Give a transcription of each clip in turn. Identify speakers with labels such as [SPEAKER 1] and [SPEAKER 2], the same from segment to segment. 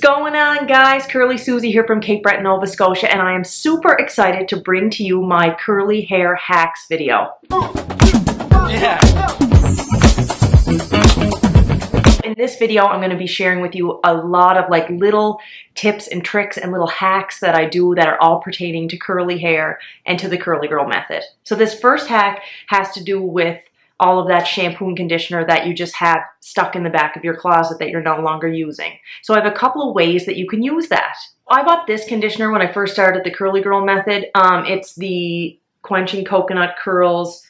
[SPEAKER 1] going on, guys? Curly Susie here from Cape Breton, Nova Scotia, and I am super excited to bring to you my curly hair hacks video. Yeah. In this video, I'm going to be sharing with you a lot of little tips and tricks and little hacks that I do that are all pertaining to curly hair and to the curly girl method. So this first hack has to do with all of that shampoo and conditioner that you just have stuck in the back of your closet that you're no longer using. So I have a couple of ways that you can use that. I bought this conditioner when I first started the curly girl method. It's the Quenching Coconut Curls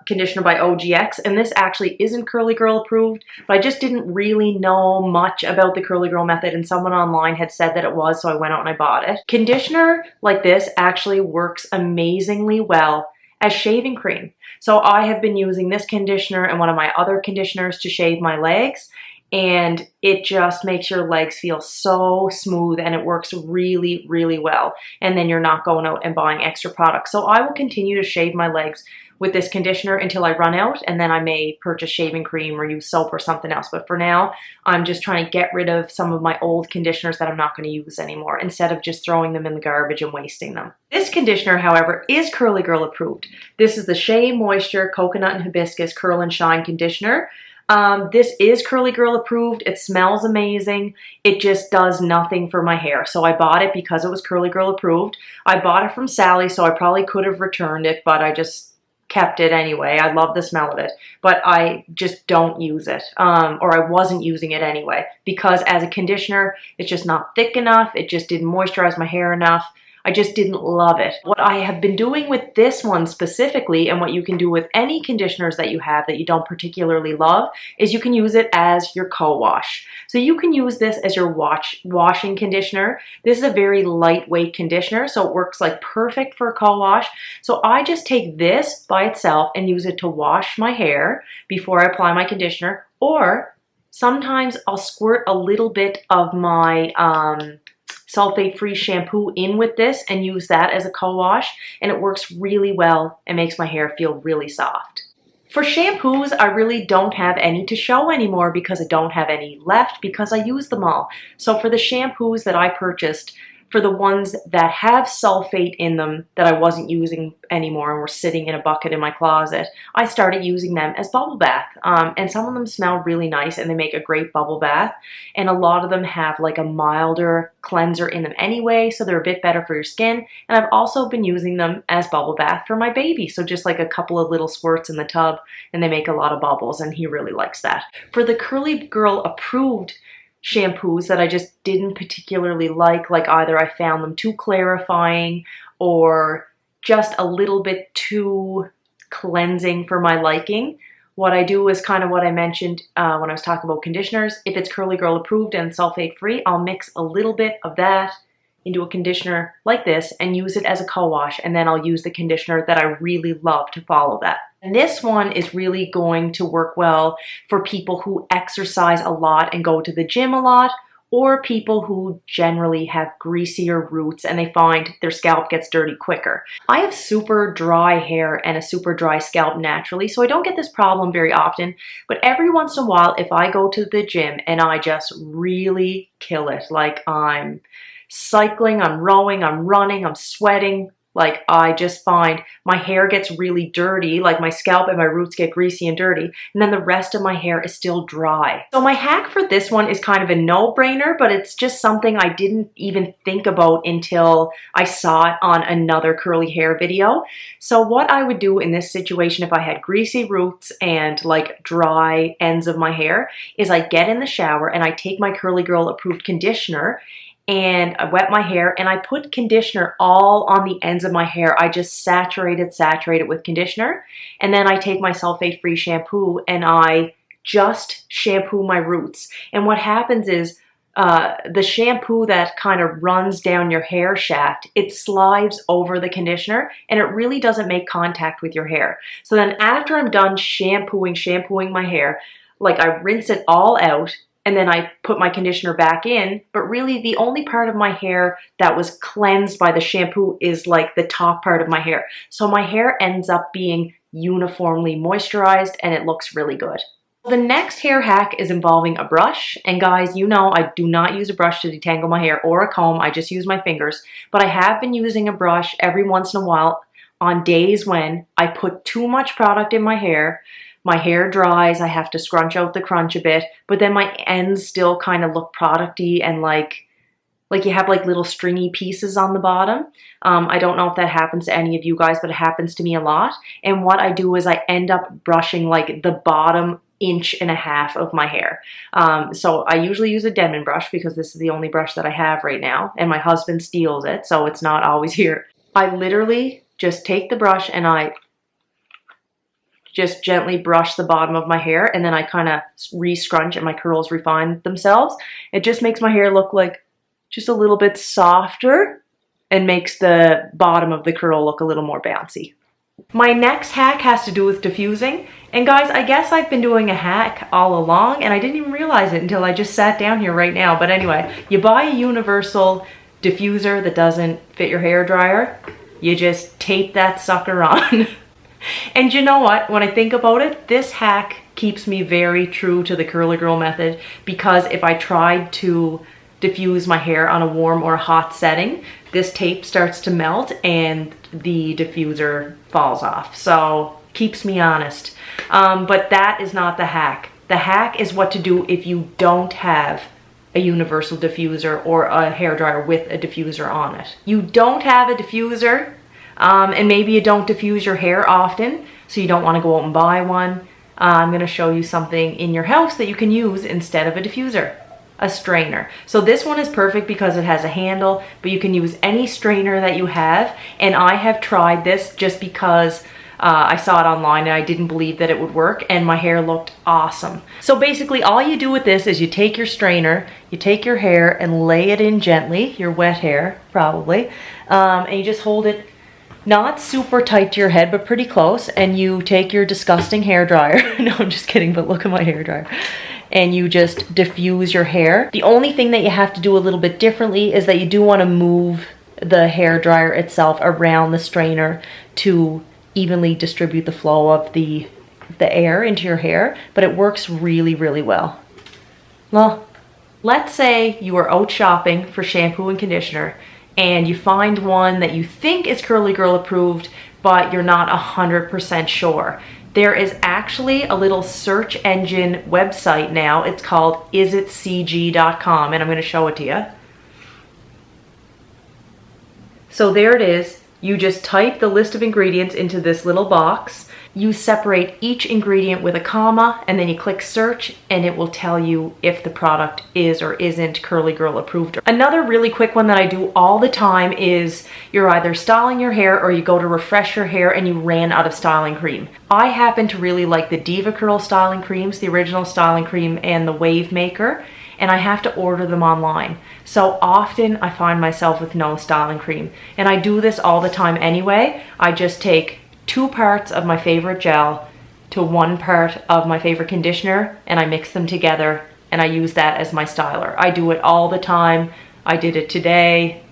[SPEAKER 1] conditioner by OGX, and this actually isn't curly girl approved, but I just didn't really know much about the curly girl method, and someone online had said that it was, so I went out and I bought it. Conditioner like this actually works amazingly well as shaving cream. So I have been using this conditioner and one of my other conditioners to shave my legs, and it just makes your legs feel so smooth, and it works really, really well. And then you're not going out and buying extra products. So I will continue to shave my legs with this conditioner until I run out, and then I may purchase shaving cream or use soap or something else. But for now, I'm just trying to get rid of some of my old conditioners that I'm not going to use anymore, instead of just throwing them in the garbage and wasting them. This conditioner, however, is curly girl approved. This is the Shea Moisture Coconut and Hibiscus Curl and Shine Conditioner. This is curly girl approved. It smells amazing. It just does nothing for my hair. So I bought it because it was curly girl approved. I bought it from Sally, so I probably could have returned it, but I just kept it anyway. I love the smell of it, but I just don't use it, or I wasn't using it anyway, because as a conditioner, it's just not thick enough. It just didn't moisturize my hair enough. I just didn't love it. What I have been doing with this one specifically, and what you can do with any conditioners that you have that you don't particularly love, is you can use it as your co-wash. So you can use this as your washing conditioner. This is a very lightweight conditioner, so it works like perfect for a co-wash. So I just take this by itself and use it to wash my hair before I apply my conditioner, or sometimes I'll squirt a little bit of my sulfate-free shampoo in with this and use that as a co-wash, and it works really well and makes my hair feel really soft. For shampoos, I really don't have any to show anymore because I don't have any left because I use them all. So for the shampoos that I purchased, for the ones that have sulfate in them that I wasn't using anymore and were sitting in a bucket in my closet, I started using them as bubble bath. And some of them smell really nice and they make a great bubble bath. And a lot of them have like a milder cleanser in them anyway, so they're a bit better for your skin. And I've also been using them as bubble bath for my baby. So just like a couple of little squirts in the tub, and they make a lot of bubbles, and he really likes that. For the curly girl approved shampoos that I just didn't particularly like either I found them too clarifying or just a little bit too cleansing for my liking, what I do is kind of what I mentioned when I was talking about conditioners. If it's curly girl approved and sulfate free, I'll mix a little bit of that into a conditioner like this and use it as a co-wash, and then I'll use the conditioner that I really love to follow that. And this one is really going to work well for people who exercise a lot and go to the gym a lot, or people who generally have greasier roots and they find their scalp gets dirty quicker. I have super dry hair and a super dry scalp naturally, so I don't get this problem very often, but every once in a while, if I go to the gym and I just really kill it, like I'm cycling, I'm rowing, I'm running, I'm sweating, like I just find my hair gets really dirty, like my scalp and my roots get greasy and dirty, and then the rest of my hair is still dry. So my hack for this one is kind of a no-brainer, but it's just something I didn't even think about until I saw it on another curly hair video. So what I would do in this situation if I had greasy roots and like dry ends of my hair is I get in the shower and I take my curly girl approved conditioner and I wet my hair and I put conditioner all on the ends of my hair. I just saturate it with conditioner, and then I take my sulfate-free shampoo and I just shampoo my roots. And what happens is the shampoo that kind of runs down your hair shaft, it slides over the conditioner and it really doesn't make contact with your hair. So then after I'm done shampooing my hair, like I rinse it all out, and then I put my conditioner back in, but really the only part of my hair that was cleansed by the shampoo is like the top part of my hair. So my hair ends up being uniformly moisturized and it looks really good. The next hair hack is involving a brush, and guys, you know I do not use a brush to detangle my hair or a comb. I just use my fingers, but I have been using a brush every once in a while on days when I put too much product in my hair dries, I have to scrunch out the crunch a bit, but then my ends still kind of look producty and like you have like little stringy pieces on the bottom. I don't know if that happens to any of you guys, but it happens to me a lot. And what I do is I end up brushing like the bottom 1.5 inches of my hair. So I usually use a Denman brush because this is the only brush that I have right now, and my husband steals it, so it's not always here. I literally just take the brush and I just gently brush the bottom of my hair, and then I kind of re-scrunch and my curls refine themselves. It just makes my hair look like just a little bit softer and makes the bottom of the curl look a little more bouncy. My next hack has to do with diffusing. And guys, I guess I've been doing a hack all along and I didn't even realize it until I just sat down here right now. But anyway, you buy a universal diffuser that doesn't fit your hair dryer. You just tape that sucker on. And you know what? When I think about it, this hack keeps me very true to the curly girl method, because if I tried to diffuse my hair on a warm or hot setting, this tape starts to melt and the diffuser falls off. So keeps me honest. But that is not the hack. The hack is what to do if you don't have a universal diffuser or a hairdryer with a diffuser on it. You don't have a diffuser, and maybe you don't diffuse your hair often, so you don't want to go out and buy one. I'm going to show you something in your house that you can use instead of a diffuser. A strainer. So this one is perfect because it has a handle, but you can use any strainer that you have. And I have tried this just because I saw it online and I didn't believe that it would work, and my hair looked awesome. So basically all you do with this is you take your strainer, you take your hair and lay it in gently, your wet hair probably, and you just hold it not super tight to your head, but pretty close, and you take your disgusting hair dryer. No, I'm just kidding, but look at my hair dryer. And you just diffuse your hair. The only thing that you have to do a little bit differently is that you do want to move the hair dryer itself around the strainer to evenly distribute the flow of the air into your hair, but it works really, really well. Well, let's say you are out shopping for shampoo and conditioner and you find one that you think is curly girl approved, but you're not 100% sure. There is actually a little search engine website now. It's called isitcg.com, and I'm going to show it to you. So there it is. You just type the list of ingredients into this little box. You separate each ingredient with a comma, and then you click search, and it will tell you if the product is or isn't curly girl approved. Another really quick one that I do all the time is you're either styling your hair or you go to refresh your hair and you ran out of styling cream. I happen to really like the Diva Curl styling creams, the original styling cream and the Wave Maker, and I have to order them online. So often I find myself with no styling cream, and I do this all the time anyway. I just take 2 parts of my favorite gel to 1 part of my favorite conditioner, and I mix them together and I use that as my styler. I do it all the time. I did it today.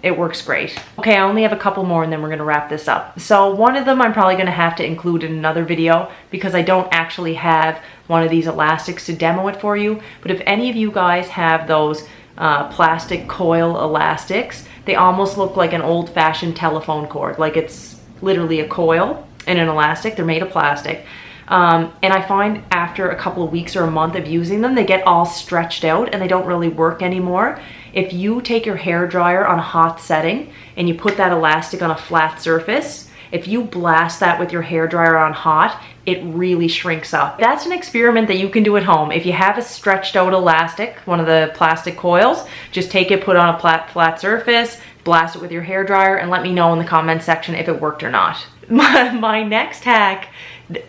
[SPEAKER 1] It works great. Okay, I only have a couple more and then we're gonna wrap this up. So one of them I'm probably gonna have to include in another video because I don't actually have one of these elastics to demo it for you. But if any of you guys have those plastic coil elastics, they almost look like an old-fashioned telephone cord. Like it's literally a coil and an elastic. They're made of plastic. And I find after a couple of weeks or a month of using them, they get all stretched out and they don't really work anymore. If you take your hair dryer on a hot setting and you put that elastic on a flat surface, if you blast that with your hair dryer on hot, it really shrinks up. That's an experiment that you can do at home. If you have a stretched out elastic, one of the plastic coils, just take it, put it on a flat surface, blast it with your hair dryer, and let me know in the comment section if it worked or not. My next hack,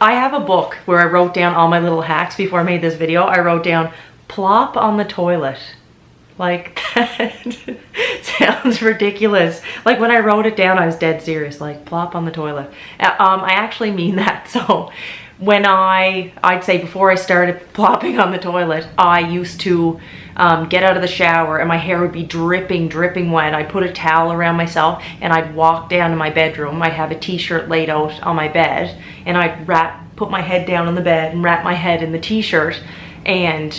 [SPEAKER 1] I have a book where I wrote down all my little hacks before I made this video. I wrote down plop on the toilet. Like, that sounds ridiculous. Like when I wrote it down, I was dead serious, like plop on the toilet. I actually mean that. So when I'd say before I started plopping on the toilet, I used to get out of the shower and my hair would be dripping wet. I'd put a towel around myself and I'd walk down to my bedroom. I'd have a t-shirt laid out on my bed and I'd wrap put my head down on the bed and wrap my head in the t-shirt and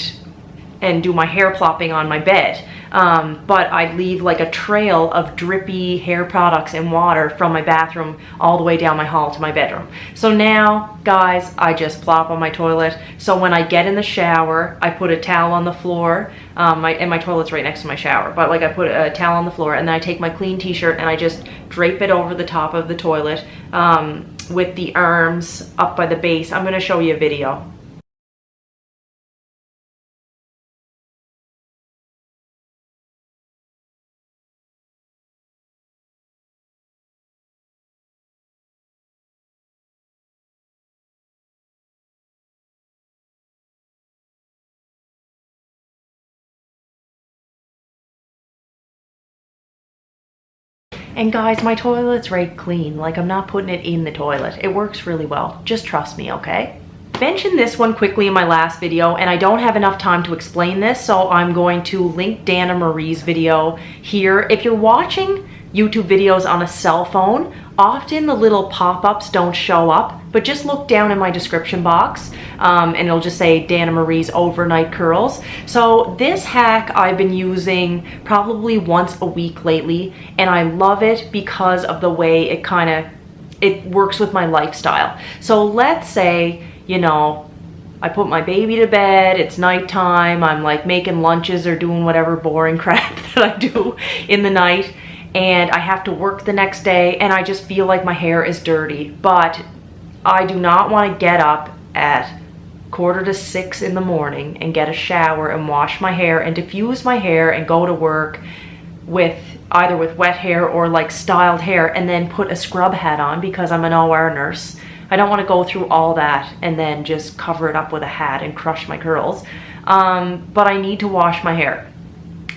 [SPEAKER 1] do my hair plopping on my bed. But I'd leave like a trail of drippy hair products and water from my bathroom all the way down my hall to my bedroom. So now, guys, I just plop on my toilet. So when I get in the shower, I put a towel on the floor, and my toilet's right next to my shower, but like I put a towel on the floor, and then I take my clean t-shirt and I just drape it over the top of the toilet with the arms up by the base. I'm gonna show you a video. And guys, my toilet's right clean. Like, I'm not putting it in the toilet. It works really well. Just trust me, okay? I mentioned this one quickly in my last video, and I don't have enough time to explain this, so I'm going to link Dana Marie's video here. If you're watching YouTube videos on a cell phone, often the little pop-ups don't show up, but just look down in my description box and it'll just say Dana Marie's overnight curls. So this hack I've been using probably once a week lately, and I love it because of the way it works with my lifestyle. So let's say, you know, I put my baby to bed, it's nighttime, I'm like making lunches or doing whatever boring crap that I do in the night, and I have to work the next day, and I just feel like my hair is dirty. But I do not want to get up at 5:45 in the morning and get a shower and wash my hair and diffuse my hair and go to work with either with wet hair or like styled hair and then put a scrub hat on because I'm an OR nurse. I don't want to go through all that and then just cover it up with a hat and crush my curls. But I need to wash my hair.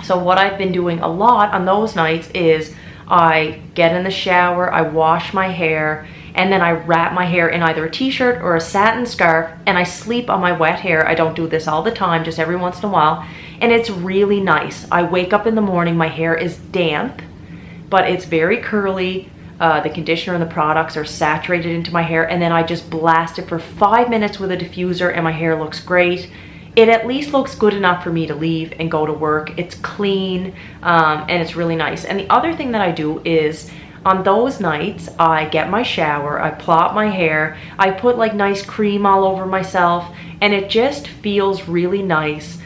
[SPEAKER 1] So what I've been doing a lot on those nights is I get in the shower, I wash my hair, and then I wrap my hair in either a t-shirt or a satin scarf, and I sleep on my wet hair. I don't do this all the time, just every once in a while, and it's really nice. I wake up in the morning, my hair is damp, but it's very curly. The conditioner and the products are saturated into my hair, and then I just blast it for 5 minutes with a diffuser, and my hair looks great. It at least looks good enough for me to leave and go to work. It's clean, and it's really nice. And the other thing that I do is on those nights, I get my shower, I plop my hair, I put like nice cream all over myself, and it just feels really nice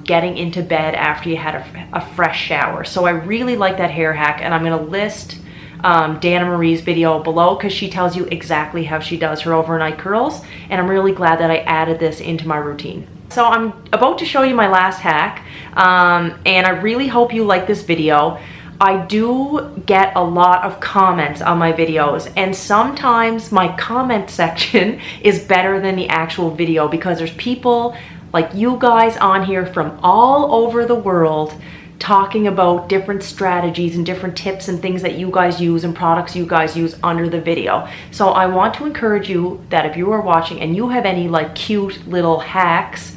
[SPEAKER 1] getting into bed after you had a fresh shower. So I really like that hair hack, and I'm gonna list Dana Marie's video below because she tells you exactly how she does her overnight curls, and I'm really glad that I added this into my routine. So I'm about to show you my last hack, and I really hope you like this video. I do get a lot of comments on my videos, and sometimes my comment section is better than the actual video because there's people like you guys on here from all over the world talking about different strategies and different tips and things that you guys use and products you guys use under the video. So I want to encourage you that if you are watching and you have any like cute little hacks,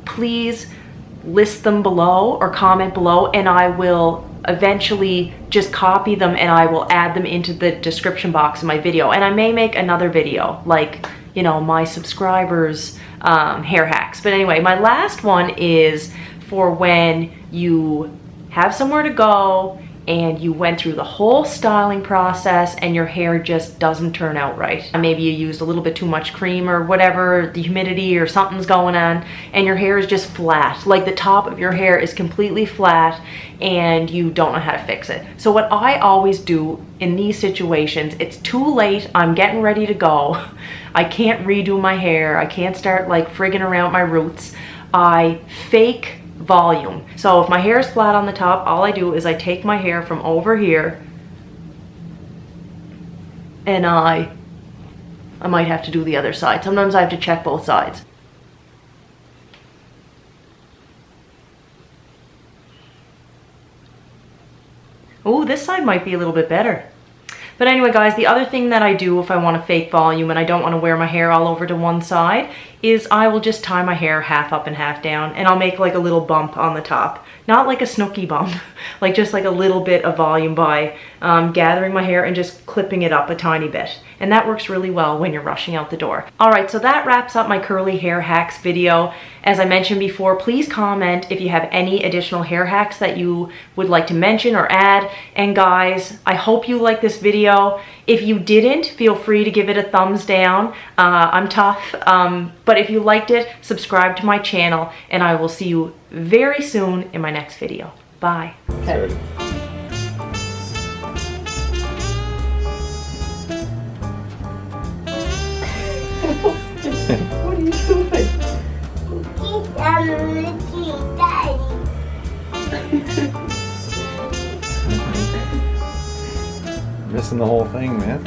[SPEAKER 1] please list them below or comment below, and I will eventually just copy them and I will add them into the description box of my video. And I may make another video like, you know, my subscribers hair hacks. But anyway, my last one is for when you have somewhere to go and you went through the whole styling process and your hair just doesn't turn out right. Maybe you used a little bit too much cream or whatever, the humidity or something's going on, and your hair is just flat. Like the top of your hair is completely flat and you don't know how to fix it. So what I always do in these situations, it's too late, I'm getting ready to go, I can't redo my hair, I can't start like frigging around my roots, I fake volume. So if my hair is flat on the top, all I do is I take my hair from over here and I might have to do the other side. Sometimes I have to check both sides. Oh, this side might be a little bit better. But anyway, guys, the other thing that I do if I want to fake volume and I don't want to wear my hair all over to one side is I will just tie my hair half up and half down, and I'll make like a little bump on the top. Not like a snooky bump, like just like a little bit of volume by gathering my hair and just clipping it up a tiny bit. and that works really well when you're rushing out the door. All right, so that wraps up my curly hair hacks video. As I mentioned before, please comment if you have any additional hair hacks that you would like to mention or add. And guys, I hope you liked this video. If you didn't, feel free to give it a thumbs down. I'm tough, but if you liked it, subscribe to my channel, and I will see you very soon in my next video. Bye. Okay. What are you doing?
[SPEAKER 2] Missing the whole thing, man.